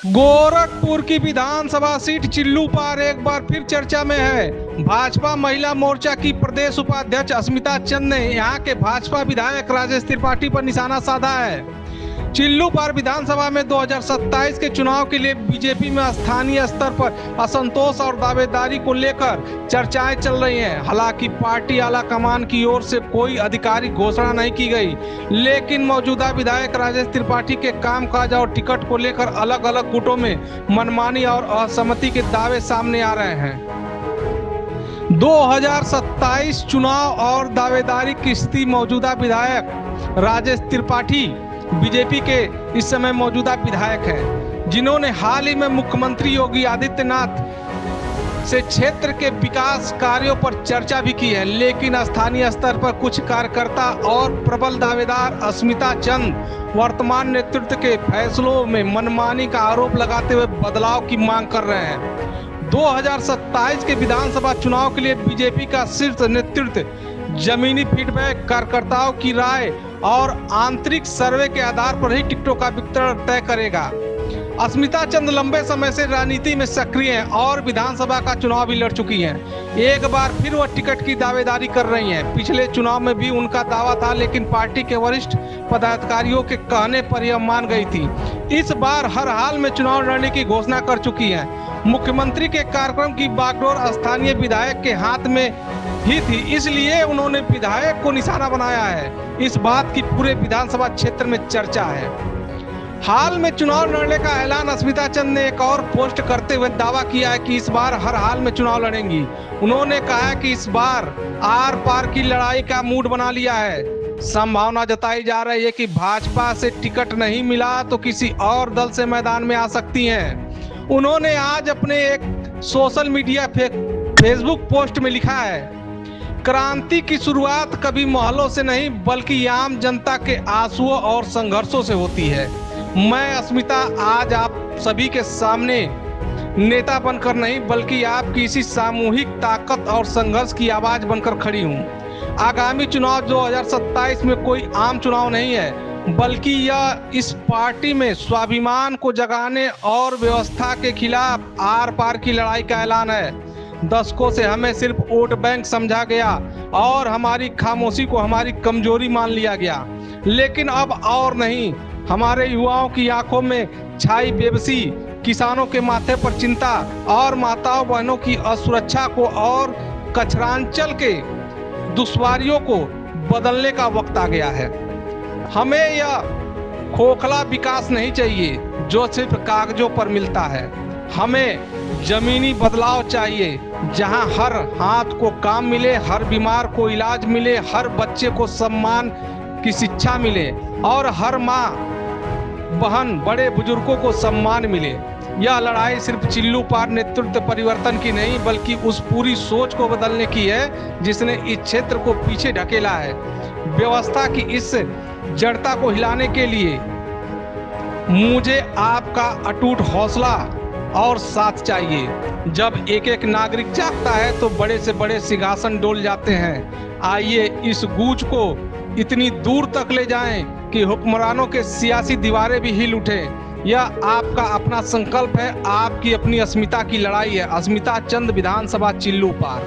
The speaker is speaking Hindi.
गोरखपुर की विधानसभा सीट चिल्लू पार एक बार फिर चर्चा में है। भाजपा महिला मोर्चा की प्रदेश उपाध्यक्ष अस्मिता चंद ने यहां के भाजपा विधायक राजेश त्रिपाठी पर निशाना साधा है। चिल्लू पार विधानसभा में 2027 के चुनाव के लिए बीजेपी में स्थानीय स्तर पर असंतोष और दावेदारी को लेकर चर्चाएं चल रही हैं। हालांकि पार्टी आला कमान की ओर से कोई आधिकारिक घोषणा नहीं की गई, लेकिन मौजूदा विधायक राजेश त्रिपाठी के कामकाज और टिकट को लेकर अलग अलग गुटों में मनमानी और असहमति के दावे सामने आ रहे हैं। 2027 चुनाव और दावेदारी की स्थिति। मौजूदा विधायक राजेश त्रिपाठी बीजेपी के इस समय मौजूदा विधायक हैं, जिन्होंने हाल ही में मुख्यमंत्री योगी आदित्यनाथ से क्षेत्र के विकास कार्यों पर चर्चा भी की है। लेकिन स्थानीय स्तर पर कुछ कार्यकर्ता और प्रबल दावेदार अस्मिता चंद वर्तमान नेतृत्व के फैसलों में मनमानी का आरोप लगाते हुए बदलाव की मांग कर रहे हैं। 2027 के विधानसभा चुनाव के लिए बीजेपी का शीर्ष नेतृत्व जमीनी फीडबैक, कार्यकर्ताओं की राय और आंतरिक सर्वे के आधार पर ही टिकटों का वितरण तय करेगा। अस्मिता चंद लंबे समय से राजनीति में सक्रिय हैं और विधानसभा का चुनाव भी लड़ चुकी हैं। एक बार फिर वह टिकट की दावेदारी कर रही हैं। पिछले चुनाव में भी उनका दावा था, लेकिन पार्टी के वरिष्ठ पदाधिकारियों के कहने पर यह मान गई थी। इस बार हर हाल में चुनाव लड़ने की घोषणा कर चुकी हैं। मुख्यमंत्री के कार्यक्रम की बागडोर स्थानीय विधायक के हाथ में ही थी, इसलिए उन्होंने विधायक को निशाना बनाया है। इस बात की पूरे विधानसभा क्षेत्र में चर्चा है। हाल में चुनाव लड़ने का ऐलान अस्मिता चंद ने एक और पोस्ट करते हुए दावा किया है कि इस बार हर हाल में चुनाव लड़ेंगी। उन्होंने कहा है कि इस बार आर पार की लड़ाई का मूड बना लिया है। संभावना जताई जा रही है कि भाजपा से टिकट नहीं मिला तो किसी और दल से मैदान में आ सकती हैं। उन्होंने आज अपने एक सोशल मीडिया फेसबुक पोस्ट में लिखा है, क्रांति की शुरुआत कभी महलों से नहीं बल्कि आम जनता के आंसुओं और संघर्षों से होती है। मैं अस्मिता आज आप सभी के सामने नेता बनकर नहीं बल्कि आपकी इसी सामूहिक ताकत और संघर्ष की आवाज बनकर खड़ी हूँ। आगामी चुनाव 2027 में कोई आम चुनाव नहीं है, बल्कि यह इस पार्टी में स्वाभिमान को जगाने और व्यवस्था के खिलाफ आर पार की लड़ाई का ऐलान है। दशकों से हमें सिर्फ वोट बैंक समझा गया और हमारी खामोशी को हमारी कमजोरी मान लिया गया, लेकिन अब और नहीं। हमारे युवाओं की आंखों में छाई बेबसी, किसानों के माथे पर चिंता और माताओं बहनों की असुरक्षा को और कचरांचल के दुश्वारियों को बदलने का वक्त आ गया है। हमें यह खोखला विकास नहीं चाहिए जो सिर्फ कागजों पर मिलता है। हमें जमीनी बदलाव चाहिए, जहां हर हाथ को काम मिले, हर बीमार को इलाज मिले, हर बच्चे को सम्मान की शिक्षा मिले और हर माँ बहन बड़े बुजुर्गों को सम्मान मिले। यह लड़ाई सिर्फ चिल्लू पार नेतृत्व परिवर्तन की नहीं बल्कि उस पूरी सोच को बदलने की है जिसने इस क्षेत्र को पीछे ढकेला है। व्यवस्था की इस जड़ता को हिलाने के लिए मुझे आपका अटूट हौसला और साथ चाहिए। जब एक एक नागरिक जागता है तो बड़े से बड़े सिंहासन डोल जाते हैं। आइए इस गूंज को इतनी दूर तक ले जाएं कि हुक्मरानों के सियासी दीवारें भी हिल उठें। यह आपका अपना संकल्प है, आपकी अपनी अस्मिता की लड़ाई है। अस्मिता चंद, विधानसभा चिल्लू पार।